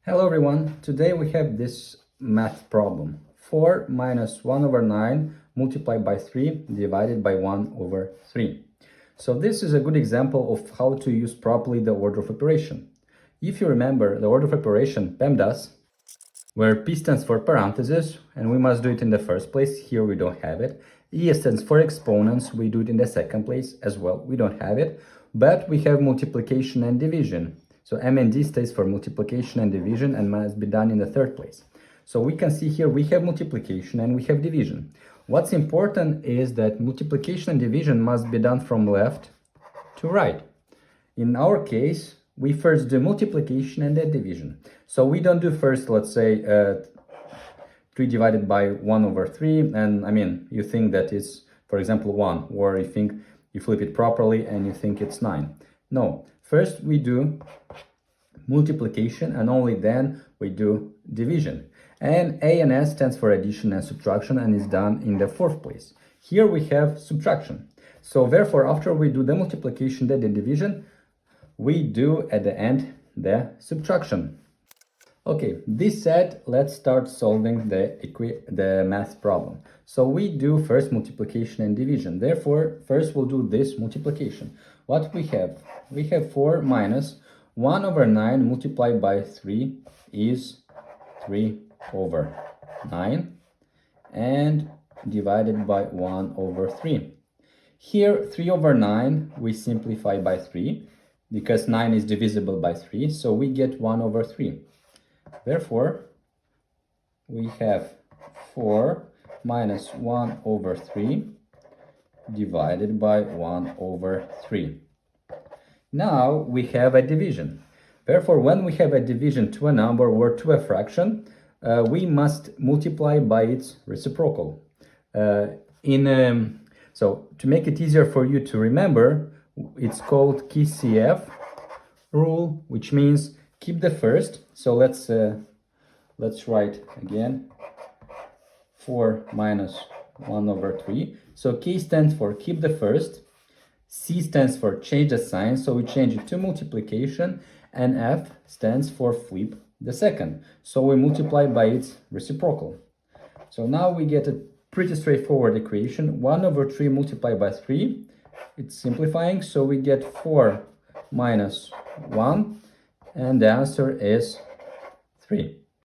Hello everyone, today we have this math problem. 4 minus 1 over 9 multiplied by 3 divided by 1 over 3. So this is a good example of how to use properly the order of operation. If you remember the order of operation, PEMDAS, where P stands for parentheses, and we must do it in the first place. Here we don't have it. E stands for exponents, we do it in the second place as well. We don't have it, but we have multiplication and division. So M and D stays for multiplication and division and must be done in the third place. So we can see here we have multiplication and we have division. What's important is that multiplication and division must be done from left to right. In our case, we first do multiplication and then division. So we don't do first, let's say, 3 divided by 1 over 3. And you think that it's, for example, 1, or you think you flip it properly and you think it's 9. No, first we do multiplication and only then we do division. And A and S stands for addition and subtraction and is done in the fourth place. Here we have subtraction. So therefore, after we do the multiplication, then the division, we do at the end the subtraction. Okay, this said, let's start solving the math problem. So we do first multiplication and division. Therefore, first we'll do this multiplication. What we have? We have 4 minus 1 over 9 multiplied by 3 is 3 over 9 and divided by 1 over 3. Here, 3 over 9, we simplify by 3 because 9 is divisible by 3, so we get 1 over 3. Therefore, we have 4 minus 1 over 3 divided by 1 over 3. Now we have a division. Therefore, when we have a division to a number or to a fraction, we must multiply by its reciprocal. So to make it easier for you to remember, it's called KCF rule, which means keep the first. So let's write again 4 minus 1 over 3. So K stands for keep the first, C stands for change the sign, so we change it to multiplication, and F stands for flip the second. So we multiply by its reciprocal. So now we get a pretty straightforward equation. 1 over 3 multiplied by 3, it's simplifying, so we get 4 minus 1, and the answer is 3.